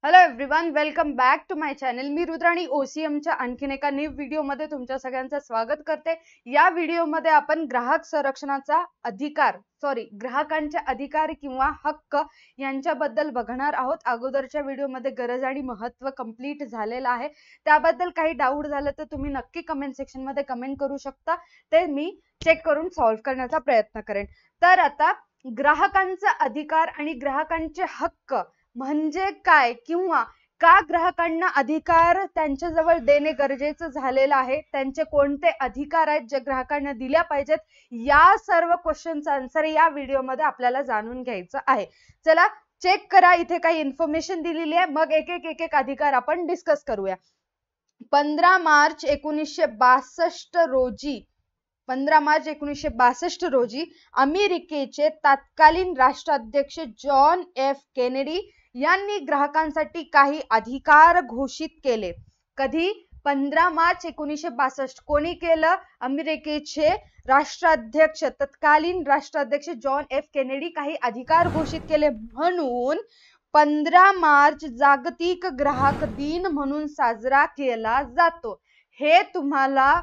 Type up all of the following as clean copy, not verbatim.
Hello everyone, welcome back to my channel. मी रुद्राणी ओसीएमच्या आणखीन एका न्यू व्हिडिओमध्ये तुमच्या सगळ्यांचं स्वागत करते. या व्हिडिओमध्ये आपण ग्राहक संरक्षणाचा ग्राहकांचे अधिकार किंवा हक्क यांच्याबद्दल बघणार आहोत. अगोदरच्या व्हिडिओमध्ये गरज आणि महत्त्व कंप्लीट झालेलं आहे. त्याबद्दल काही डाऊट झालं तर तुम्ही नक्की कमेंट सेक्शन मध्ये कमेंट करू शकता. ते मी चेक करून सॉल्व्ह करण्याचा प्रयत्न करेन. तर आता ग्राहकांचा अधिकार आणि ग्राहकांचे हक्क म्हणजे काय किंवा का ग्राहकांना अधिकार त्यांच्याजवळ देणे गरजेचं झालेलं आहे, त्यांचे कोणते अधिकार आहेत जे ग्राहकांना दिल्या पाहिजेत, या सर्व क्वेश्चनचा आन्सर या व्हिडिओमध्ये आपल्याला जाणून घ्यायचं आहे. चला चेक करा, इथे काही इन्फॉर्मेशन दिलेली आहे, मग एक एक अधिकार आपण डिस्कस करूया. 15 मार्च 1962 रोजी अमेरिकेचे तत्कालीन राष्ट्राध्यक्ष जॉन एफ केनेडी यांनी ग्राहकांसाठी काही अधिकार घोषित केले. कधी? 15 मार्च 1962. कोणी केलं? अमेरिकेचे तत्कालीन राष्ट्राध्यक्ष जॉन एफ केनेडी काही अधिकार घोषित केले. म्हणून 15 मार्च जागतिक ग्राहक दिन म्हणून साजरा केला जातो. हे तुम्हाला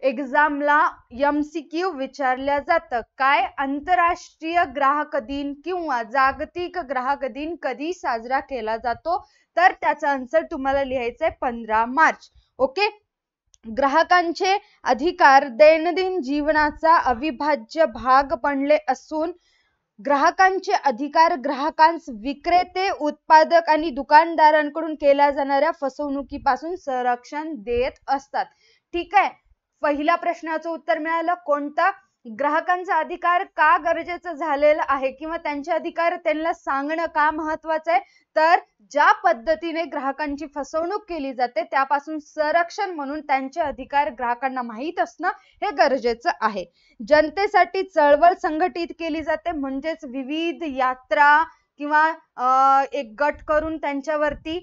एक्झामला MCQ विचारल्या जातं. काय? आंतरराष्ट्रीय ग्राहक दिन किंवा जागतिक ग्राहक दिन कधी साजरा केला जातो? तर त्याचा आन्सर तुम्हाला लिहायचंय 15 मार्च. ओके. ग्राहकांचे अधिकार दैनंदिन जीवनाचा अविभाज्य भाग बनले असून ग्राहकांचे अधिकार ग्राहकांस विक्रेते, उत्पादक आणि दुकानदारांकडून केल्या जाणाऱ्या फसवणुकीपासून संरक्षण देत असतात. ठीक आहे. पहिल्या प्रश्नाचं उत्तर मिळालं. कोणता? ग्राहकांचा अधिकार का गरजेचं झालेलं आहे किंवा त्यांचे अधिकार त्यांना सांगणं का महत्वाचं आहे? तर ज्या पद्धतीने ग्राहकांची फसवणूक केली जाते त्यापासून संरक्षण म्हणून त्यांचे अधिकार ग्राहकांना माहीत असणं हे गरजेचं आहे. जनतेसाठी चळवळ संघटित केली जाते, म्हणजेच विविध यात्रा किंवा एक गट करून त्यांच्यावरती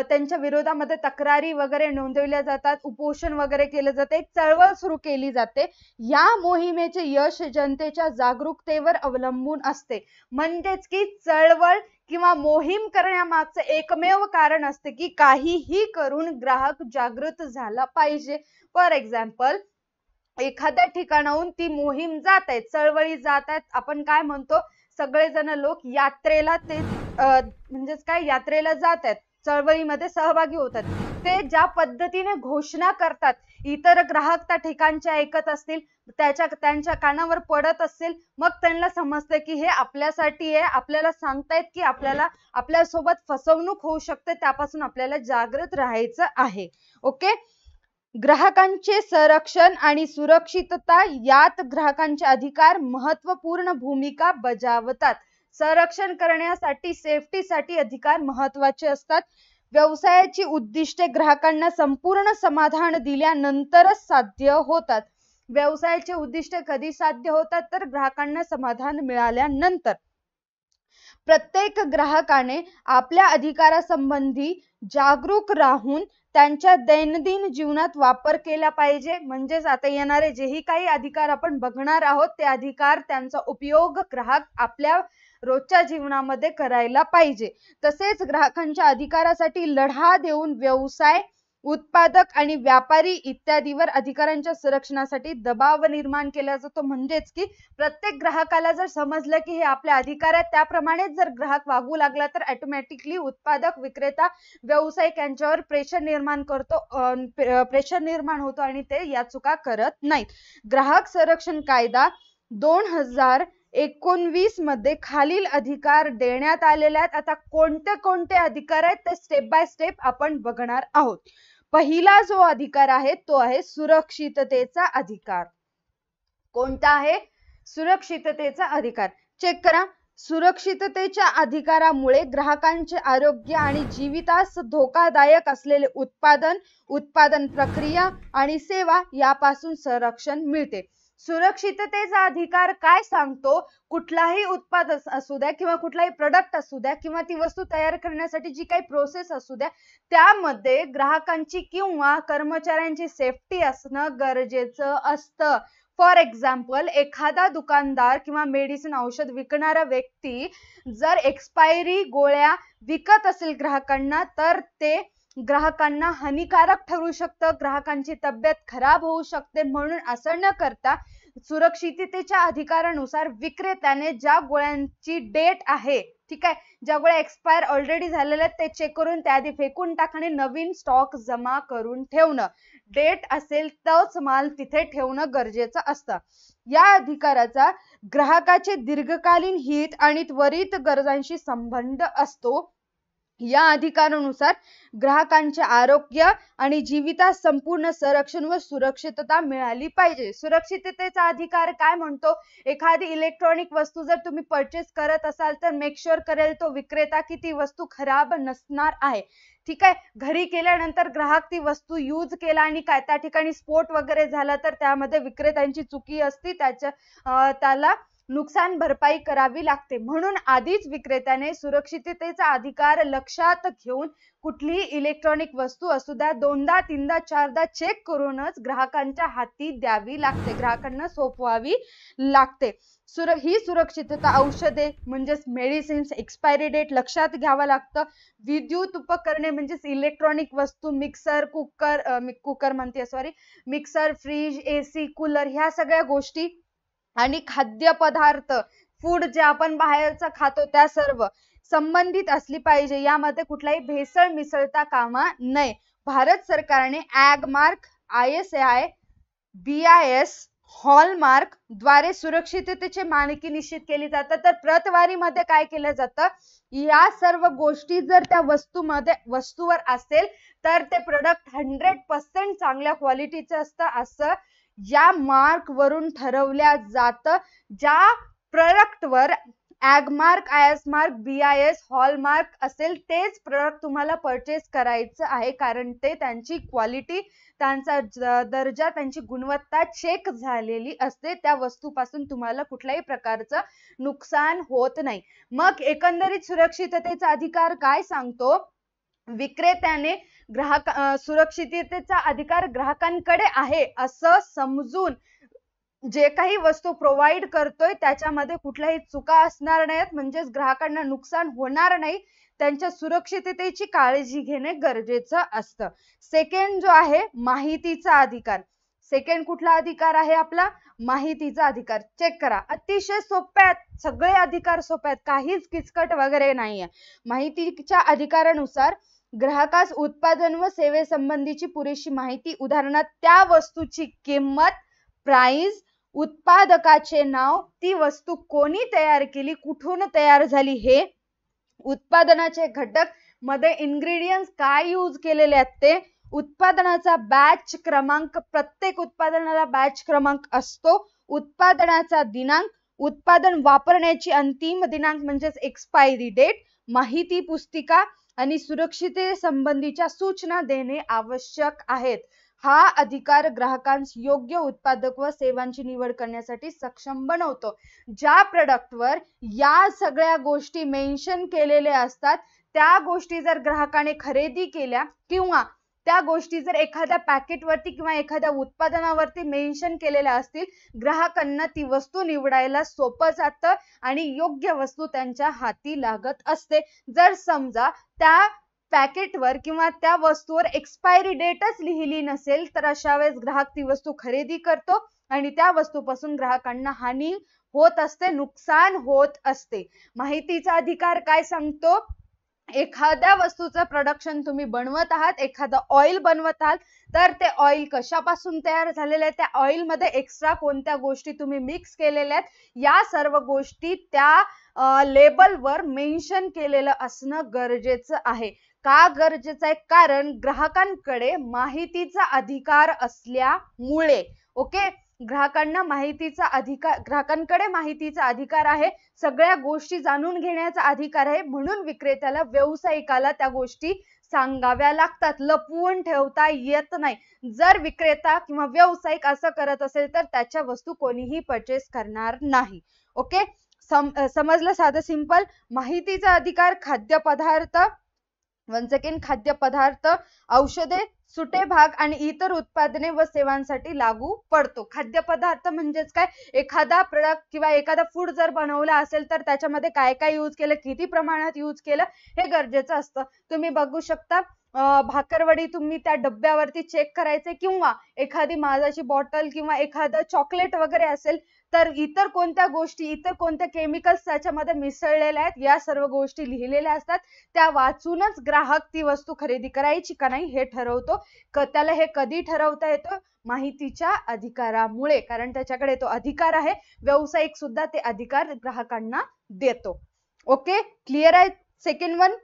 त्यांच्या विरोधामध्ये तक्रारी वगैरे नोंदवल्या जातात, उपोषण वगैरे केलं जाते, एक चळवळ सुरू केली जाते. या मोहिमेचे यश जनतेच्या जागरूकतेवर अवलंबून असते. म्हणजेच की चळवळ किंवा मोहीम करण्यामागचं एकमेव कारण असते की काहीही करून ग्राहक जागृत झाला पाहिजे. फॉर एक्झाम्पल, एखाद्या ठिकाणाहून ती मोहीम जात आहे, चळवळी जात आहेत, आपण काय म्हणतो, सगळेजण लोक यात्रेला म्हणजेच काय, यात्रेला जात आहेत, चळवळीमध्ये सहभागी होतात. ते ज्या पद्धतीने घोषणा करतात, इतर ग्राहक त्या ठिकाणचे ऐकत असतील, त्यांच्या कानावर पडत असेल, मग त्यांना समजतं की हे आपल्यासाठी आहे, आपल्याला सांगतायत की आपल्यासोबत फसवणूक होऊ शकते, त्यापासून आपल्याला जागृत राहायचं आहे. ओके. ग्राहकांचे संरक्षण आणि सुरक्षितता यात ग्राहकांचे अधिकार महत्वपूर्ण भूमिका बजावतात. संरक्षण करण्यासाठी, सेफ्टीसाठी अधिकार महत्वाचे असतात. व्यवसायाची उद्दिष्टे ग्राहकांना संपूर्ण समाधान दिल्यानंतरच साध्य होतात. व्यवसायाचे उद्दिष्ट कधी साध्य होतात? तर ग्राहकांना समाधान मिळाल्यानंतर. प्रत्येक ग्राहकाने आपल्या अधिकारासंबंधी जागरूक राहून त्यांच्या दैनंदिन जीवनात वापर केला पाहिजे. म्हणजेच आता येणारे जेही काही अधिकार आपण बघणार आहोत, ते अधिकार, त्यांचा उपयोग ग्राहक आपल्या रोजच्या जीवनामध्ये करायला पाहिजे. तसेच ग्राहकांच्या अधिकारासाठी लढा देऊन व्यवसाय, उत्पादक आणि व्यापारी इत्यादीवर अधिकारांच्या संरक्षणासाठी दबाव निर्माण केला जातो. म्हणजेच की प्रत्येक ग्राहकाला जर समजलं की हे आपले अधिकार आहेत, त्याप्रमाणेच जर ग्राहक वागू लागला तर ऑटोमॅटिकली उत्पादक, विक्रेता, व्यावसायिक यांच्यावर प्रेशर निर्माण होतो आणि ते या चुका करत नाहीत. ग्राहक संरक्षण कायदा 2019 मध्ये खालील अधिकार देण्यात आलेले आहेत. आता कोणते कोणते अधिकार आहेत ते स्टेप बाय स्टेप आपण बघणार आहोत. पहिला जो अधिकार आहे तो आहे सुरक्षिततेचा अधिकार. कोणता आहे? सुरक्षिततेचा अधिकार. चेक करा. सुरक्षिततेच्या अधिकारामुळे ग्राहकांचे आरोग्य आणि जीवितास धोकादायक असलेले उत्पादन प्रक्रिया आणि सेवा यापासून संरक्षण मिळते. सुरक्षिततेचा अधिकार काय सांगतो? कुठलाही उत्पादन असू द्या किंवा कुठलाही प्रोडक्ट असू द्या किंवा ती वस्तू तयार करण्यासाठी जी काही प्रोसेस असू द्या, त्यामध्ये ग्राहकांची किंवा कर्मचाऱ्यांची सेफ्टी असणं गरजेचं असतं. फॉर एक्झाम्पल, एखादा दुकानदार किंवा मेडिसिन औषध विकणारा व्यक्ती जर एक्सपायरी गोळ्या विकत असेल ग्राहकांना, तर ते ग्राहकांना हानिकारक ठरू शकतं, ग्राहकांची तब्येत खराब होऊ शकते. म्हणून असं न करता सुरक्षिततेच्या अधिकारानुसार विक्रेत्याने ज्या गोळ्यांची डेट आहे, ठीक आहे, ज्या गोळ्या एक्सपायर ऑलरेडी झालेल्या आहेत ते चेक करून त्याआधी फेकून टाकणे, नवीन स्टॉक जमा करून ठेवणं. डेट असेल तोच माल तिथे ठेवणं गरजेचं असतं. या अधिकाराचा ग्राहकाचे दीर्घकालीन हित आणि त्वरित गरजांशी संबंध असतो. या अधिकारानुसार ग्राहकांचे आरोग्य आणि जीवितास संपूर्ण संरक्षण व सुरक्षितता मिळाली पाहिजे. सुरक्षिततेचा अधिकार काय म्हणतो? एखादी इलेक्ट्रॉनिक वस्तू जर तुम्ही परचेस करत असाल तर मेक शुअर करेल तो विक्रेता की ती वस्तू खराब नसणार आहे. ठीक आहे, घरी केल्यानंतर ग्राहक ती वस्तू यूज केला आणि काय त्या ठिकाणी स्फोट वगैरे झाला तर त्यामध्ये विक्रेत्यांची चुकी असती, त्याला नुकसान भरपाई करावी लागते. म्हणून आधीच विक्रेत्याने सुरक्षिततेचा अधिकार लक्षात घेऊन कुठलीही इलेक्ट्रॉनिक वस्तू असू द्या दोनदा तीनदा चारदा चेक करूनच ग्राहकांच्या हाती द्यावी लागते, ग्राहकांना सोपवावी लागते. ही सुरक्षितता औषधे म्हणजेच मेडिसिन्स एक्सपायरी डेट लक्षात घ्यावं लागतं. विद्युत उपकरणे म्हणजेच इलेक्ट्रॉनिक वस्तू mixer mixer, fridge, AC, cooler ह्या सगळ्या गोष्टी आणि खाद्यपदार्थ फूड जे आपण बाहेरचं खातो त्या सर्व संबंधित असली पाहिजे. यामध्ये कुठलाही भेसळ मिसळता कामा नये. भारत सरकारने ॲगमार्क, ISI, BIS, हॉलमार्क द्वारे सुरक्षिततेचे मानके निश्चित केली जातात. तर प्रतवारीमध्ये काय केलं जातं? या सर्व गोष्टी जर त्या वस्तूवर असेल तर ते प्रोडक्ट 100% चांगल्या क्वालिटीचं असतं असं या मार्क वरून ठरवल्या जातं. ज्या प्रोडक्टवर ॲगमार्क, ISMARC, BIS, हॉलमार्क असेल तेच प्रोडक्ट तुम्हाला परचेस करायचं आहे, कारण ते त्यांची क्वालिटी, त्यांचा दर्जा, त्यांची गुणवत्ता चेक झालेली असते. त्या वस्तूपासून तुम्हाला कुठल्याही प्रकारचं नुकसान होत नाही. मग एकंदरीत सुरक्षिततेचा अधिकार काय सांगतो? विक्रेत्याने सुरक्षिततेचा अधिकार ग्राहकांकडे आहे असं समजून जे काही वस्तू प्रोव्हाइड करतोय त्याच्यामध्ये कुठल्याही चुका असणार नाहीत, म्हणजेच ग्राहकांना नुकसान होणार नाही, त्यांच्या सुरक्षिततेची काळजी घेणे गरजेचं असतं. सेकंड जो आहे माहितीचा अधिकार. सेकंड कुठला अधिकार आहे आपला? माहितीचा अधिकार. चेक करा, अतिशय सोपे आहेत, सगळे अधिकार सोपे आहेत, काहीच किचकट वगैरे नाहीये. माहितीच्या अधिकारानुसार ग्राहकास उत्पादन व सेवेसंबंधीची पुरेशी माहिती, उदाहरणार्थ त्या वस्तूची किंमत, प्राइस, उत्पादकाचे नाव, ती वस्तू कोणी तयार केली, कुठून तयार झाली हे, उत्पादनाचे घटक मध्ये इन्ग्रेडियंट्स काय यूज केलेले आहेत ते, उत्पादनाचा बॅच क्रमांक, प्रत्येक उत्पादनाला बॅच क्रमांक असतो, उत्पादनाचा दिनांक, उत्पादन वापरण्याची अंतिम दिनांक म्हणजेच एक्सपायरी डेट, माहिती पुस्तिका आणि सुरक्षिततेसंबंधीच्या सूचना देणे आवश्यक आहेत. हा अधिकार ग्राहकांस योग्य उत्पादक व सेवांची निवड करण्यासाठी सक्षम बनवतो. ज्या प्रोडक्टवर या सगळ्या गोष्टी मेन्शन केलेल्या असतात त्या गोष्टी जर ग्राहकाने खरेदी केल्या किंवा त्या गोष्टी जर एखाद्या पॅकेटवरती किंवा एखाद्या उत्पादनावरती मेन्शन केलेल्या असतील, ग्राहकांना ती वस्तू निवडायला सोपं जातं आणि योग्य वस्तू त्यांच्या हाती लागत असते. जर समजा त्या पॅकेटवर किंवा त्या वस्तूवर एक्सपायरी डेटच लिहिली नसेल तर अशा वेळेस ग्राहक ती वस्तू खरेदी करतो आणि त्या वस्तूपासून ग्राहकांना हानी होत असते, नुकसान होत असते. माहितीचा अधिकार काय सांगतो? एखाद्या वस्तूचं प्रोडक्शन तुम्ही बनवत आहात, एखादं ऑइल बनवत आहात, तर ते ऑइल कशापासून तयार झालेलं आहे, त्या ऑइल मध्ये एक्स्ट्रा कोणत्या गोष्टी तुम्ही मिक्स केलेल्या आहेत, या सर्व गोष्टी त्या लेबलवर मेन्शन केलेलं असणं गरजेचं आहे. का गरजेचं आहे? कारण ग्राहकांकडे माहितीचा अधिकार असल्यामुळे. ओके, ग्राहकांकडे माहितीचा अधिकार आहे, सगळ्या गोष्टी जाणून घेण्याचा अधिकार आहे, म्हणून विक्रेत्याला, व्यावसायिकाला त्या गोष्टी सांगाव्या लागतात, लपवून ठेवता येत नाही. जर विक्रेता किंवा व्यावसायिक असं करत असेल तर त्याच्या वस्तू कोणीही परचेस करणार नाही. ओके, समजलं? साधं सिंपल. माहितीचा अधिकार खाद्यपदार्थ, वन सेकंड, खाद्यपदार्थ, औषधे, सुटे भाग आणि इतर उत्पादने व सेवांसाठी लागू पडतो. खाद्यपदार्थ म्हणजेच काय, एखादा प्रोडक्ट किंवा एखादा फूड जर बनवला असेल तर त्याच्यामध्ये काय काय यूज केलं, किती प्रमाणात यूज केलं हे गरजेचं असतं. तुम्ही बघू शकता भाकरवडी तुम्ही त्या डब्यावरती चेक करायचे, किंवा एखादी माझाची बॉटल किंवा एखादं चॉकलेट वगैरे असेल तर इतर कोणत्या गोष्टी, इतर कोणत्या केमिकल्स त्याच्यामध्ये मिसळलेल्या आहेत या सर्व गोष्टी लिहिलेल्या असतात. त्या वाचूनच ग्राहक ती वस्तू खरेदी करायची का नाही हे ठरवतो. त्याला हे कधी ठरवता येतं? माहितीच्या अधिकारामुळे, कारण त्याच्याकडे तो अधिकार आहे. व्यावसायिक सुद्धा ते अधिकार ग्राहकांना देतो. ओके, क्लिअर आहे? Second one.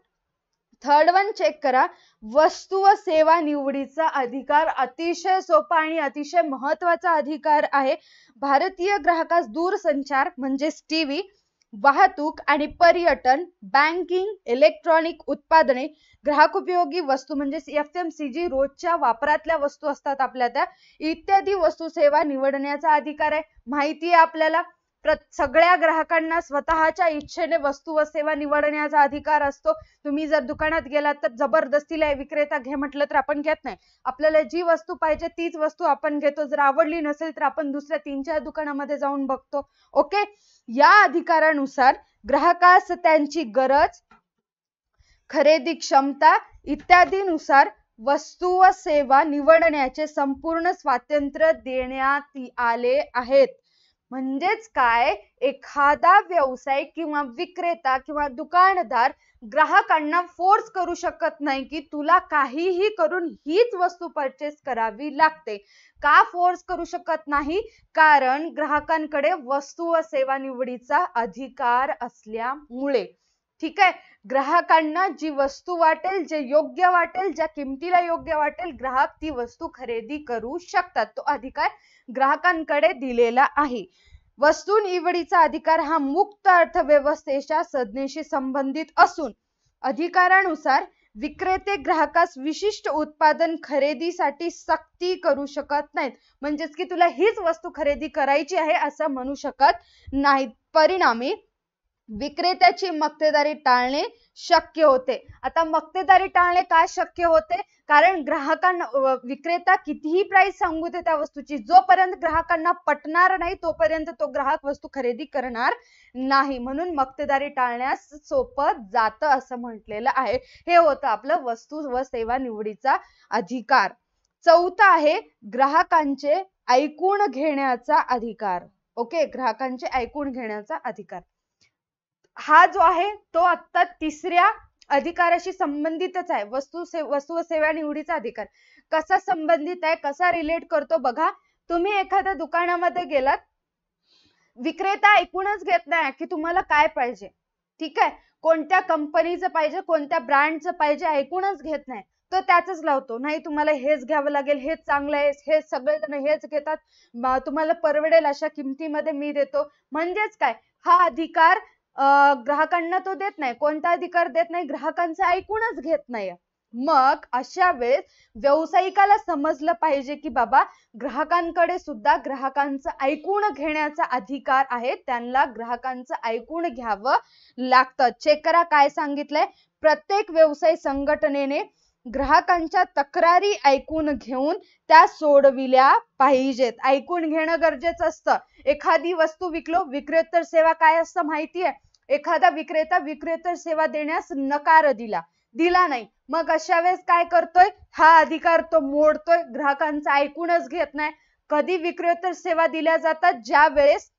Third one check करा. वस्तू व सेवा निवडीचा अधिकार अतिशय सोपा आणि अतिशय महत्वाचा अधिकार आहे. भारतीय ग्राहकास दूरसंचार म्हणजेच टीव्ही, वाहतूक आणि पर्यटन, बँकिंग, इलेक्ट्रॉनिक उत्पादने, ग्राहक उपयोगी वस्तू म्हणजे FMCG, रोजच्या वापरातल्या वस्तू असतात आपल्या त्या, इत्यादी वस्तू सेवा निवडण्याचा अधिकार आहे. माहिती आहे आपल्याला सगळ्या ग्राहकांना स्वतःच्या इच्छेने वस्तू व सेवा निवडण्याचा अधिकार असतो. तुम्ही जर दुकानात गेलात तर जबरदस्तीला विक्रेता घे म्हटलं तर आपण घेत नाही. आपल्याला जी वस्तू पाहिजे तीच वस्तू आपण घेतो. जर आवडली नसेल तर आपण दुसऱ्या 3-4 दुकानामध्ये जाऊन बघतो. ओके, या अधिकारानुसार ग्राहकास त्यांची गरज, खरेदी क्षमता इत्यादीनुसार वस्तू व सेवा निवडण्याचे संपूर्ण स्वातंत्र्य देण्यात आले आहेत. म्हणजेच काय, एखादा व्यावसायिक किंवा विक्रेता किंवा दुकानदार ग्राहकांना फोर्स करू शकत नाही की तुला काहीही करून हीच वस्तू परचेस करावी लागते. का फोर्स करू शकत नाही? कारण ग्राहकांकडे वस्तू व सेवा निवडीचा अधिकार असल्यामुळे. ठीक आहे, ग्राहकांना जी वस्तू वाटेल, जे योग्य वाटेल, ज्या किमतीला योग्य वाटेल, ग्राहक ती वस्तू खरेदी करू शकतात. तो अधिकार ग्राहकांकडे दिलेला आहे. वस्तू निवडीचा अधिकार हा मुक्त अर्थव्यवस्थेच्या संज्ञेशी संबंधित असून अधिकारानुसार विक्रेते ग्राहकास विशिष्ट उत्पादन खरेदीसाठी सक्ती करू शकत नाहीत. म्हणजेच की तुला हीच वस्तू खरेदी करायची आहे असं म्हणू शकत नाहीत. परिणामी विक्रेत्याची मक्तेदारी टाळणे शक्य होते. आता मक्तेदारी टाळणे का शक्य होते? कारण ग्राहकांना विक्रेता कितीही प्राइस सांगू दे त्या वस्तूची, जोपर्यंत ग्राहकांना पटणार नाही तोपर्यंत तो ग्राहक वस्तू खरेदी करणार नाही. म्हणून मक्तेदारी टाळण्यास सोपं जातं असं म्हटलेलं आहे. हे होतं आपलं वस्तू व सेवा निवडीचा अधिकार. चौथा आहे ग्राहकांचे ऐकून घेण्याचा अधिकार. ओके, ग्राहकांचे ऐकून घेण्याचा अधिकार हा जो आहे तो आता तिसऱ्या अधिकाराशी संबंधितच आहे. वस्तू व सेवा निवडीचा अधिकार कसा संबंधित आहे, कसा रिलेट करतो बघा. तुम्ही एखाद्या दुकानामध्ये गेलात, विक्रेता ऐकूनच घेत नाही की तुम्हाला काय पाहिजे. ठीक आहे, कोणत्या कंपनीचं पाहिजे, कोणत्या ब्रँडचं पाहिजे, ऐकूनच घेत नाही. तो त्याच लावतो, नाही तुम्हाला हेच घ्यावं लागेल, हेच चांगलं आहे, हे सगळेजण हेच घेतात, तुम्हाला परवडेल अशा किमतीमध्ये मी देतो. म्हणजेच काय, हा अधिकार ग्राहकांना तो देत नाही. कोणता अधिकार देत नाही? ग्राहकांचं ऐकूनच घेत नाही. मग अशा वेळेस व्यावसायिकाला समजलं पाहिजे की बाबा ग्राहकांकडे सुद्धा ग्राहकांचं ऐकून घेण्याचा अधिकार आहे. त्यांना ग्राहकांचं ऐकून घ्यावं लागतं. चेक करा काय सांगितलंय. प्रत्येक व्यवसाय संघटनेने ग्राहकांच्या तक्रारी ऐकून घेऊन त्या सोडविल्या पाहिजेत. ऐकून घेणं गरजेचं असतं. एखादी वस्तू विकलो, विक्रेतर सेवा काय असतं माहिती आहे? एखादा विक्रेता विक्रेतर सेवा देण्यास नकार दिला नाही, मग अशा वेळेस काय करतोय? हा अधिकार तो मोडतोय. ग्राहकांचं ऐकूनच घेत नाही. कधी विक्रेतर सेवा दिल्या जातात? ज्या वेळेस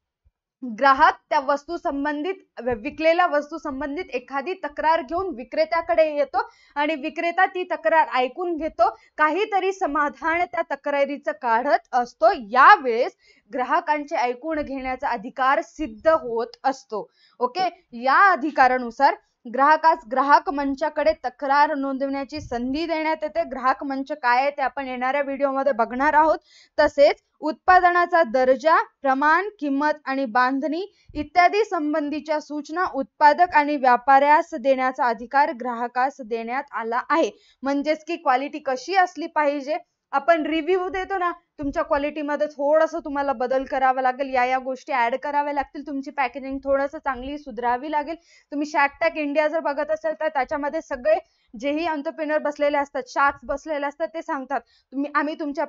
ग्राहक त्या वस्तू संबंधित, विकलेल्या वस्तू संबंधित एखादी तक्रार घेऊन विक्रेत्याकडे येतो आणि विक्रेता ती तक्रार ऐकून घेतो, काहीतरी समाधान त्या तक्रारीचं काढत असतो. यावेळेस ग्राहकांचे ऐकून घेण्याचा अधिकार सिद्ध होत असतो. ओके, या अधिकारानुसार ग्राहकास ग्राहक मंचाकडे तक्रार नोंदवण्याची संधी देण्यात येते. ग्राहक मंच काय आहे ते आपण येणाऱ्या व्हिडिओमध्ये बघणार आहोत. तसेच उत्पादनाचा दर्जा, प्रमाण, किंमत आणि बांधणी इत्यादी संबंधीच्या सूचना उत्पादक आणि व्यापाऱ्यास देण्याचा अधिकार ग्राहकास देण्यात आला आहे. म्हणजेच की क्वालिटी कशी असली पाहिजे, आपण रिव्ह्यू देतो ना, तुमच्या क्वालिटीमध्ये थोडंसं तुम्हाला बदल करावा लागेल, या गोष्टी ऍड कराव्या लागतील, तुमची पॅकेजिंग थोडंसं चांगली सुधारावी लागेल. तुम्ही शार्क टँक इंडिया जर बघत असाल तर त्याच्यामध्ये सगळे जेही एंटरप्रेन्योर बसलेले असतात, शार्क्स बसलेले असतात, ते सांगतात आम्ही तुमच्या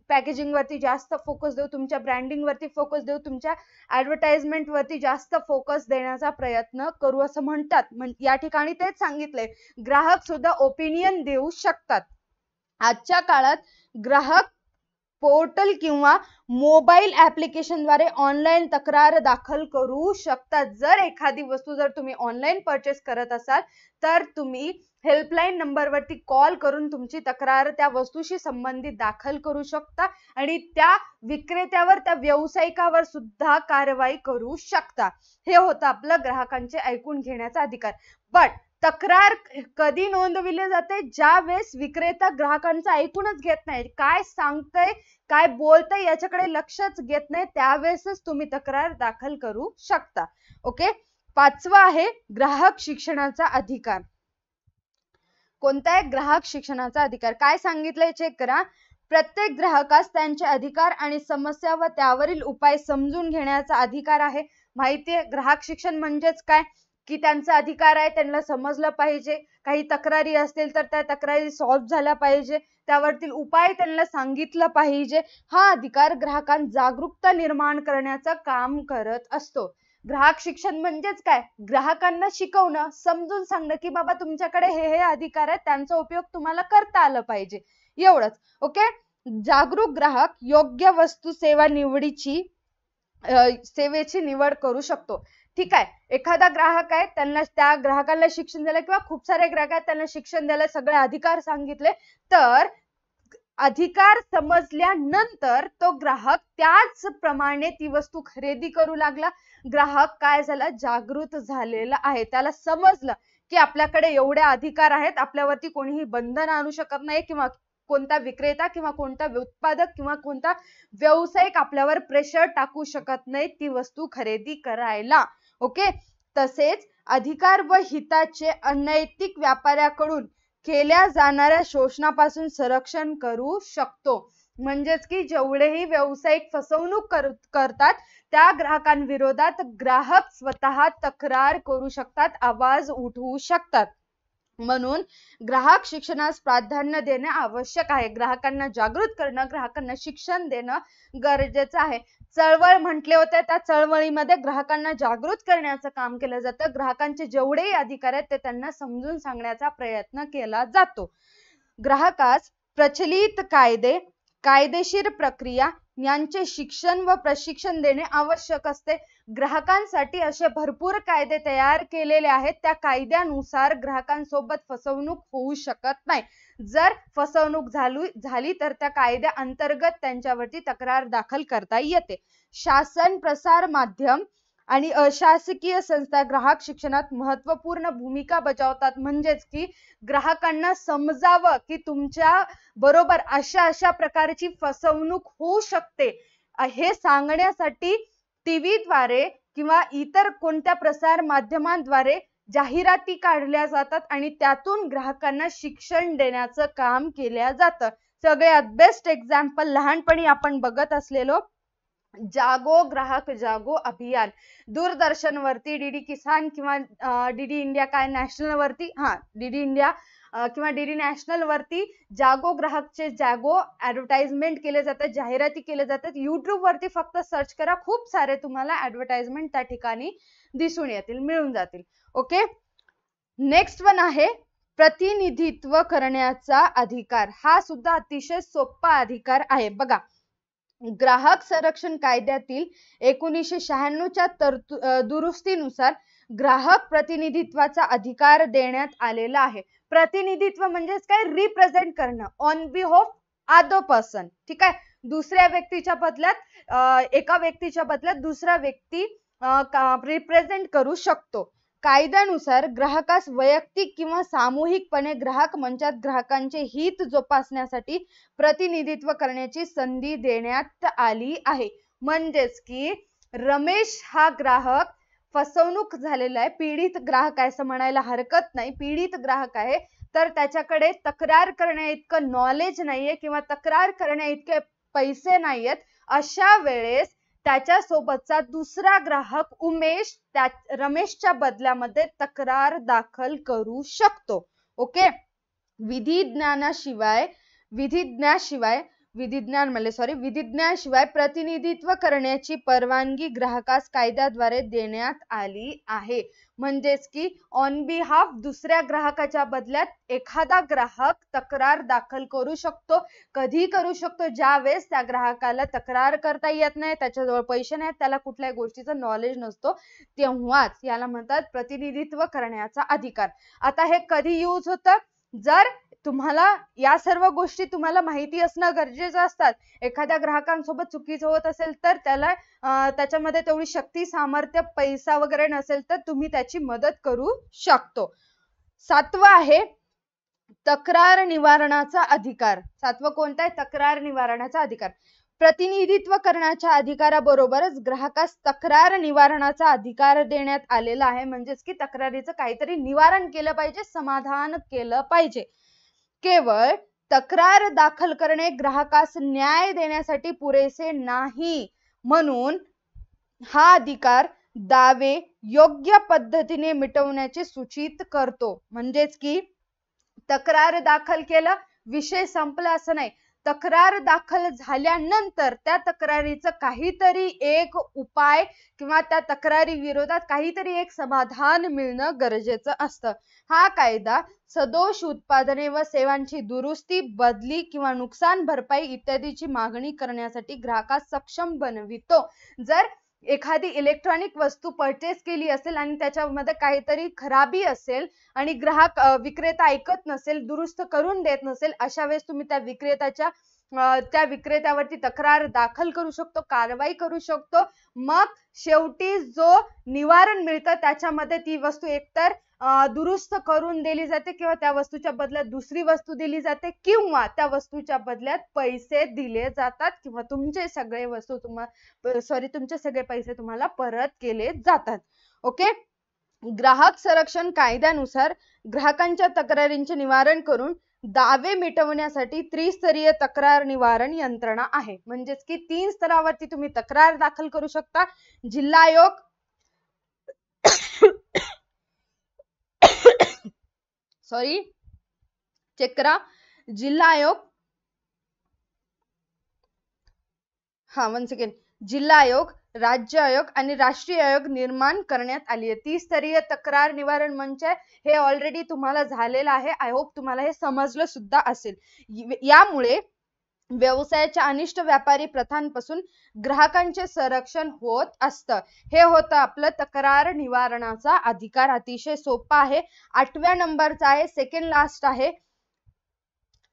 पॅकेजिंग वरती जास्त फोकस देऊ, तुमच्या ब्रँडिंग वरती फोकस देऊ, तुमच्या ऍडव्हर्टाइजमेंट वरती जास्त फोकस देण्याचा प्रयत्न करू असं म्हणतात. या ठिकाणी तेच सांगितलंय, ग्राहक सुद्धा ओपिनियन देऊ शकतात. आजच्या काळात ग्राहक पोर्टल किंवा मोबाईल ऍप्लिकेशनद्वारे ऑनलाईन तक्रार दाखल करू शकतात. जर एखादी वस्तू जर तुम्ही ऑनलाईन परचेस करत असाल तर तुम्ही हेल्पलाईन नंबरवरती कॉल करून तुमची तक्रार त्या वस्तूशी संबंधित दाखल करू शकता आणि त्या विक्रेत्यावर, त्या व्यावसायिकावर सुद्धा कारवाई करू शकता. हे होतं आपलं ग्राहकांचे ऐकून घेण्याचा अधिकार. बट तक्रार कधी नोंदविली जाते? ज्या वेळेस विक्रेता ग्राहकांचं ऐकूनच घेत नाही, काय सांगतंय, काय बोलतंय याच्याकडे लक्षच घेत नाही, त्यावेळेसच तुम्ही तक्रार दाखल करू शकता. ओके. 5वा आहे ग्राहक शिक्षणाचा अधिकार. कोणता आहे? ग्राहक शिक्षणाचा अधिकार. काय सांगितलंय चेक करा. प्रत्येक ग्राहकास त्यांचे अधिकार आणि समस्या व त्यावरील उपाय समजून घेण्याचा अधिकार आहे. माहितीये ग्राहक शिक्षण म्हणजेच काय, की त्यांचा अधिकार आहे, त्यांना समजलं पाहिजे. काही तक्रारी असतील तर त्या तक्रारी सॉल्व्ह झाल्या पाहिजे, त्यावरतील उपाय त्यांना सांगितलं पाहिजे. हा अधिकार ग्राहकांत जागरूकता निर्माण करण्याचं काम करत असतो. ग्राहक शिक्षण म्हणजेच काय, ग्राहकांना शिकवणं, समजून सांगणं की बाबा तुमच्याकडे हे अधिकार आहेत, त्यांचा उपयोग तुम्हाला करता आलं पाहिजे, एवढंच. ओके. जागरूक ग्राहक योग्य वस्तू सेवा निवडीची सेवेची निवड करू शकतो. ठीक आहे, एखादा ग्राहक आहे, त्यांना त्या ग्राहकाला शिक्षण द्यायला किंवा खूप सारे ग्राहक आहेत त्यांना शिक्षण द्यायला सगळे अधिकार सांगितले, तर अधिकार समजल्यानंतर तो ग्राहक त्याच प्रमाणे ती वस्तू खरेदी करू लागला. ग्राहक काय झाला, जागृत झालेला आहे. त्याला समजलं की आपल्याकडे एवढे अधिकार आहेत, आपल्यावरती कोणीही बंधन आणू शकत नाही किंवा कोणता विक्रेता किंवा कोणता उत्पादक किंवा कोणता व्यावसायिक आपल्यावर प्रेशर टाकू शकत नाही ती वस्तू खरेदी करायला. ओके. तसेच अधिकार व हिताचे अनैतिक व्यापाऱ्याकडून केल्या जाणाऱ्या शोषणापासून संरक्षण करू शकतो. म्हणजेच की जेवढेही व्यावसायिक फसवणूक करतात त्या ग्राहकांविरोधात ग्राहक स्वतः तक्रार करू शकतात, आवाज उठवू शकतात. म्हणून ग्राहक शिक्षणास प्राधान्य देणे आवश्यक आहे. ग्राहकांना जागृत करणं, ग्राहकांना शिक्षण देणं गरजेचं आहे. चळवळ म्हटले होते, त्या चळवळीमध्ये ग्राहकांना जागृत करण्याचं काम केलं जातं. ग्राहकांचे जेवढेही अधिकार आहेत ते त्यांना समजून सांगण्याचा प्रयत्न केला जातो. ग्राहकास प्रचलित कायदे, कायदेशीर प्रक्रिया यांचे शिक्षण व प्रशिक्षण देणे आवश्यक असते. ग्राहकांसाठी असे भरपूर कायदे तयार केलेले आहेत, त्या कायद्यानुसार ग्राहकांसोबत फसवणूक होऊ शकत नाही. जर फसवणूक झाली तर त्या कायद्या अंतर्गत त्यांच्यावरती तक्रार दाखल करता येते. शासन, प्रसार माध्यम आणि अशासकीय संस्था ग्राहक शिक्षणात महत्वपूर्ण भूमिका बजावतात. म्हणजेच की ग्राहकांना समजावं की तुमच्या बरोबर अशा प्रकारची फसवणूक होऊ शकते, हे सांगण्यासाठी टीव्हीद्वारे किंवा इतर कोणत्या प्रसार माध्यमांद्वारे जाहिराती काढल्या जातात आणि त्यातून ग्राहकांना शिक्षण देण्याचं काम केलं जातं. सगळ्यात बेस्ट एक्झाम्पल लहानपणी आपण बघत असलेलो जागो ग्राहक जागो अभियान. दूरदर्शन वरती डीडी किसान किंवा डीडी इंडिया, काय नॅशनल वरती, डीडी इंडिया किंवा डीडी नॅशनल वरती जागो ग्राहकचे जागो ऍडव्हर्टाइजमेंट केले जातात, जाहिराती केले जातात. युट्यूब वरती फक्त सर्च करा, खूप सारे तुम्हाला ऍडव्हर्टाइजमेंट त्या ठिकाणी दिसून येतील, मिळून जातील. ओके. नेक्स्ट वन आहे प्रतिनिधित्व करण्याचा अधिकार. हा सुद्धा अतिशय सोपा अधिकार आहे. बघा, ग्राहक संरक्षण कायद्यातील 1996च्या दुरुस्तीनुसार ग्राहक प्रतिनिधित्वाचा अधिकार देण्यात आलेला आहे. प्रतिनिधित्व म्हणजेच काय, रिप्रेझेंट करणं ऑन बिहाफ अदर पर्सन. ठीक आहे, दुसऱ्या व्यक्तीच्या बदल्यात, एका व्यक्तीच्या बदल्यात दुसरा व्यक्ती रिप्रेझेंट करू शकतो. कायद्यानुसार ग्राहकास वैयक्तिक किंवा सामूहिकपणे ग्राहक मंचात ग्राहकांचे हित जोपासण्यासाठी प्रतिनिधित्व करण्याची संधी देण्यात आली आहे. म्हणजेच की रमेश हा ग्राहक फसवणूक झालेला आहे, पीडित ग्राहक आहे असं म्हणायला हरकत नाही, पीडित ग्राहक आहे, तर त्याच्याकडे तक्रार करण्या इतकं नॉलेज नाहीये किंवा तक्रार करण्या इतके पैसे नाहीयेत. अशा वेळेस त्याच्यासोबतचा दुसरा ग्राहक उमेश रमेशच्या बदल्यामध्ये तक्रार दाखल करू शकतो. ओके. विधिज्ञाशिवाय प्रतिनिधित्व करण्याची परवानगी ग्राहकास कायद्याद्वारे देण्यात आली आहे. म्हणजेच की ऑन बिहाफ दुसऱ्या ग्राहकाच्या बदल्यात एखादा ग्राहक तक्रार दाखल करू शकतो. कधी करू शकतो? ज्या वेळेस त्या ग्राहकाला तक्रार करता येत नाही, त्याच्याजवळ पैसे नाहीत, त्याला कुठल्याही गोष्टीचं नॉलेज नसतो, तेव्हाच याला म्हणतात प्रतिनिधित्व करण्याचा अधिकार. आता हे कधी यूज होतं? जर तुम्हाला या सर्व गोष्टी तुम्हाला माहिती असणं गरजेचं असतात. एखाद्या ग्राहकांसोबत चुकीचं होत असेल तर त्याला त्याच्यामध्ये तेवढी शक्ती, सामर्थ्य, पैसा वगैरे नसेल तर तुम्ही त्याची मदत करू शकतो. 7वं आहे तक्रार निवारणाचा अधिकार. 7वं कोणतं आहे? तक्रार निवारणाचा अधिकार. प्रतिनिधित्व करण्याच्या अधिकाराबरोबरच ग्राहकास तक्रार निवारणाचा अधिकार देण्यात आलेला आहे. म्हणजेच की तक्रारीचं काहीतरी निवारण केलं पाहिजे, समाधान केलं पाहिजे. केवळ तक्रार दाखल करणे ग्राहकास न्याय देण्यासाठी पुरेसे नाही, म्हणून हा अधिकार दावे योग्य पद्धतीने मिटवण्याचे सूचित करतो. म्हणजेच की तक्रार दाखल केलं, विषय संपला असं नाही. तक्रार दाखल झाल्यानंतर त्या तक्रारीचं काहीतरी एक उपाय किंवा त्या तक्रारी विरोधात काहीतरी एक समाधान मिळणं गरजेचं असतं. हा कायदा सदोष उत्पादने व सेवांची दुरुस्ती, बदली किंवा नुकसान भरपाई इत्यादीची मागणी करण्यासाठी ग्राहकास सक्षम बनवितो. जर एखादी इलेक्ट्रॉनिक वस्तू परचेस केली असेल आणि त्याच्यामध्ये काहीतरी खराबी असेल आणि ग्राहक विक्रेता ऐकत नसेल, दुरुस्त करून देत नसेल, अशा वेळेस तुम्ही त्या विक्रेत्यावरती तक्रार दाखल करू शकतो, कारवाई करू शकतो. मग शेवटी जो निवारण मिळतं त्याच्यामध्ये ती वस्तू एकतर दुरुस्त करून दिली जाते किंवा त्या वस्तूच्या बदल्यात दुसरी वस्तू दिली जाते किंवा त्या वस्तूच्या बदल्यात पैसे दिले जातात किंवा तुमचे सगळे पैसे तुम्हाला परत केले जातात. ओके. ग्राहक संरक्षण कायद्यानुसार ग्राहकांच्या तक्रारींचे निवारण करून दावे मिटवण्यासाठी त्रिस्तरीय तक्रार निवारण यंत्रणा आहे. म्हणजेच की 3 स्तरावरती तुम्ही तक्रार दाखल करू शकता. जिल्हा आयोग, चेक करा. जिल्हा आयोग, जिल्हा आयोग, राज्य आयोग आणि राष्ट्रीय आयोग निर्माण करण्यात आली आहे. 3-स्तरीय तक्रार निवारण मंच हे ऑलरेडी तुम्हाला झालेलं आहे. आय होप तुम्हाला हे समजलं सुद्धा असेल. यामुळे व्यवसायाच्या अनिष्ट व्यापारी प्रथांपासून ग्राहकांचे संरक्षण होत असतं. हे होतं आपलं तक्रार निवारणाचा अधिकार. अतिशय सोपा आहे. 8व्या नंबरचा आहे, सेकंड लास्ट आहे,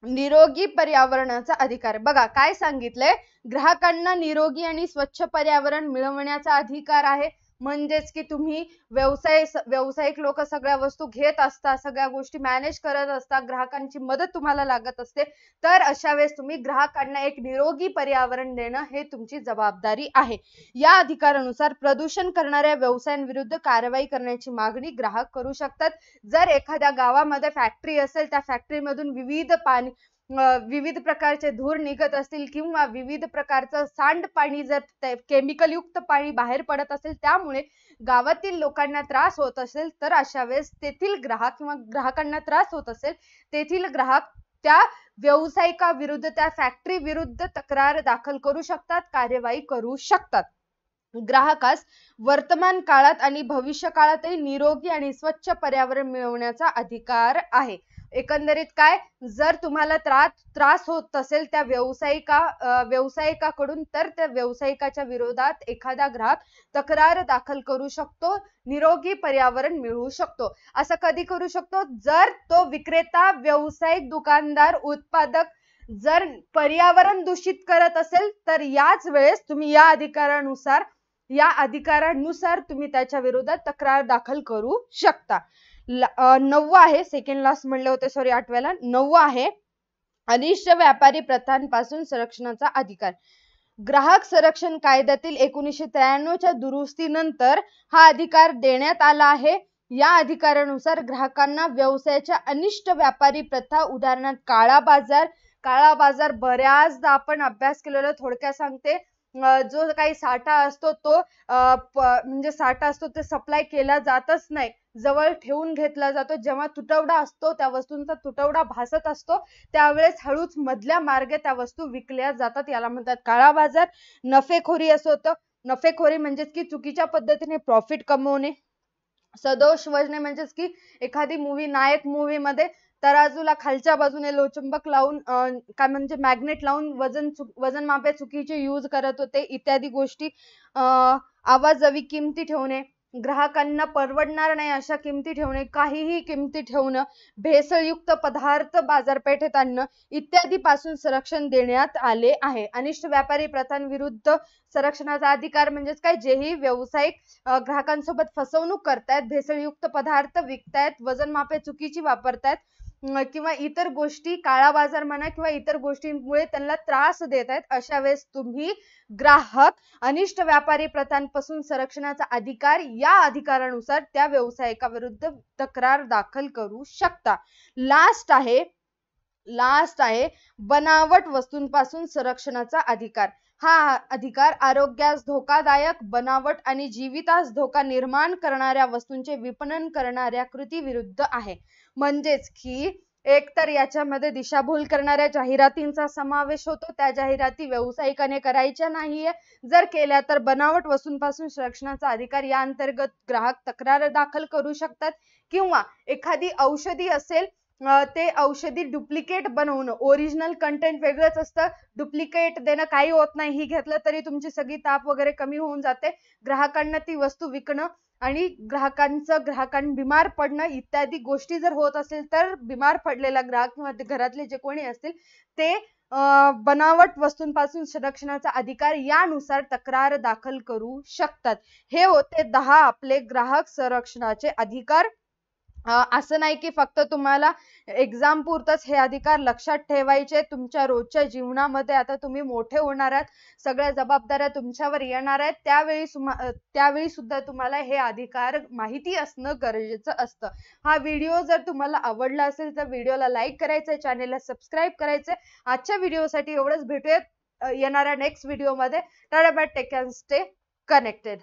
निरोगी पर्यावरणाचा अधिकार. बघा काय सांगितलंय, ग्राहकांना निरोगी आणि स्वच्छ पर्यावरण मिळवण्याचा अधिकार आहे. म्हणजेच की तुम्ही व्यावसायिक लोक सगळ्या वस्तू घेत असतात, सगळ्या गोष्टी मॅनेज करत असतात, ग्राहकांची मदत तुम्हाला लागत असते, तर अशा वेळेस तुम्ही ग्राहकांना एक निरोगी पर्यावरण देणं हे तुमची जबाबदारी आहे. या अधिकारानुसार प्रदूषण करणाऱ्या व्यवसायांविरुद्ध कारवाई करण्याची मागणी ग्राहक करू शकतात. जर एखाद्या गावामध्ये फॅक्टरी असेल, त्या फॅक्टरीमधून विविध प्रकारचे धूर निघत असतील किंवा विविध प्रकारचं सांडपाणी, जर केमिकल युक्त पाणी बाहेर पडत असेल, त्यामुळे गावातील लोकांना त्रास होत असेल, तर अशा वेळेस तेथील ग्राहक किंवा ग्राहकांना त्रास होत असेल, तेथील ग्राहक त्या व्यावसायिकाविरुद्ध, त्या फॅक्टरी विरुद्ध तक्रार दाखल करू शकतात, कार्यवाही करू शकतात. ग्राहकास वर्तमान काळात आणि भविष्य काळातही निरोगी आणि स्वच्छ पर्यावरण मिळवण्याचा अधिकार आहे. एकंदरीत काय, जर तुम्हाला त्रास होत असेल त्या व्यावसायिकाकडून, तर त्या व्यावसायिकाच्या विरोधात एखादा ग्राहक तक्रार दाखल करू शकतो, निरोगी पर्यावरण मिळवू शकतो. असं कधी करू शकतो, जर तो विक्रेता, व्यावसायिक, दुकानदार, उत्पादक जर पर्यावरण दूषित करत असेल, तर याच वेळेस तुम्ही या अधिकारानुसार तुम्ही त्याच्या विरोधात तक्रार दाखल करू शकता. 9वं आहे, सेकंड लास्ट म्हणले होते, 8व्याला. 9वं आहे अनिष्ट व्यापारी प्रथांपासून संरक्षणाचा अधिकार. ग्राहक संरक्षण कायद्यातील 1993च्या दुरुस्तीनंतर हा अधिकार देण्यात आला आहे. या अधिकारानुसार ग्राहकांना व्यवसायाच्या अनिष्ट व्यापारी प्रथा, उदाहरणार्थ काळा बाजार बऱ्याचदा आपण अभ्यास केलेला, थोडक्यात सांगते, जो काही साठा असतो तो म्हणजे साठा असतो ते सप्लाय केला जातच नाही, जवळ ठेवून घेतला जातो. जेव्हा तुटवडा असतो, त्या वस्तूंचा तुटवडा भासत असतो, त्यावेळेस हळूच मधल्या मार्गे त्या वस्तू विकल्या जातात. याला म्हणतात काळा बाजार. नफेखोरी असं होतं. नफेखोरी म्हणजेच की चुकीच्या पद्धतीने प्रॉफिट कमवणे. सदोष वजने म्हणजेच की एखादी नायक मूवी मध्ये तराजूला खालच्या बाजूने लोहचुंबक लावून काय म्हणजे मॅग्नेट लावून वजन मापे चुकीचे यूज करत होते, इत्यादी गोष्टी. आवाजवी किमती ठेवणे, ग्राहकांना परवडणार नाही अशा किमती ठेवणे, काहीही किमती ठेवणं, भेसळयुक्त पदार्थ बाजारपेठेत आणणं इत्यादी पासून संरक्षण देण्यात आले आहे. अनिष्ट व्यापारी प्रथांविरुद्ध संरक्षणाचा अधिकार म्हणजेच काय, जेही व्यावसायिक ग्राहकांसोबत फसवणूक करतायत, भेसळयुक्त पदार्थ विकतायत, वजन मापे चुकीची वापरतायत किंवा इतर गोष्टी काळा बाजार म्हणा किंवा इतर गोष्टींमुळे त्यांना त्रास देत आहेत, अशा वेळेस तुम्ही ग्राहक अनिष्ट व्यापारी प्रथांपासून संरक्षणाचा अधिकार या अधिकारानुसार त्या व्यावसायिकाविरुद्ध तक्रार दाखल करू शकता. लास्ट आहे बनावट वस्तूंपासून संरक्षणाचा अधिकार. हा अधिकार आरोग्यास धोकादायक, बनावट आणि जीवितास धोका निर्माण करणाऱ्या वस्तूंचे विपणन करणाऱ्या कृती विरुद्ध आहे. म्हणजेच की एकतर याच्यामध्ये दिशाभूल करणाऱ्या जाहिरातींचा समावेश होतो, त्या जाहिराती व्यावसायिकाने करायच्या नाहीये. जर केल्या तर बनावट वस्तूंपासून संरक्षणाचा अधिकार या अंतर्गत ग्राहक तक्रार दाखल करू शकतात. किंवा एखादी औषधी असेल, ते औषधी डुप्लिकेट बनवणं, ओरिजिनल कंटेंट वेगळंच असतं, डुप्लिकेट देणं काही होत नाही, ही घेतलं तरी तुमची सगळी ताप वगैरे कमी होऊन जाते, ग्राहकांना ती वस्तू विकणं आणि ग्राहकांना बिमार पडणं इत्यादी गोष्टी जर होत असेल तर बिमार पडलेला ग्राहक किंवा घरातले जे कोणी असतील ते बनावट वस्तूंपासून संरक्षणाचा अधिकार यानुसार तक्रार दाखल करू शकतात. हे होते 10 आपले ग्राहक संरक्षणाचे अधिकार. असं नाही की फक्त तुम्हाला एक्झाम पुरतच हे अधिकार लक्षात ठेवायचे, तुमच्या रोजच्या जीवनामध्ये आता तुम्ही मोठे होणार आहात, सगळ्या जबाबदाऱ्या तुमच्यावर येणार आहेत, त्यावेळी सुद्धा तुम्हाला हे अधिकार माहिती असणं गरजेचं असतं. हा व्हिडिओ जर तुम्हाला आवडला असेल तर व्हिडिओला लाईक करायचंय, चॅनेलला सबस्क्राईब करायचंय. आजच्या व्हिडिओसाठी एवढंच. भेटूयात येणाऱ्या नेक्स्ट व्हिडिओमध्ये. Tata bye, take care, stay connected.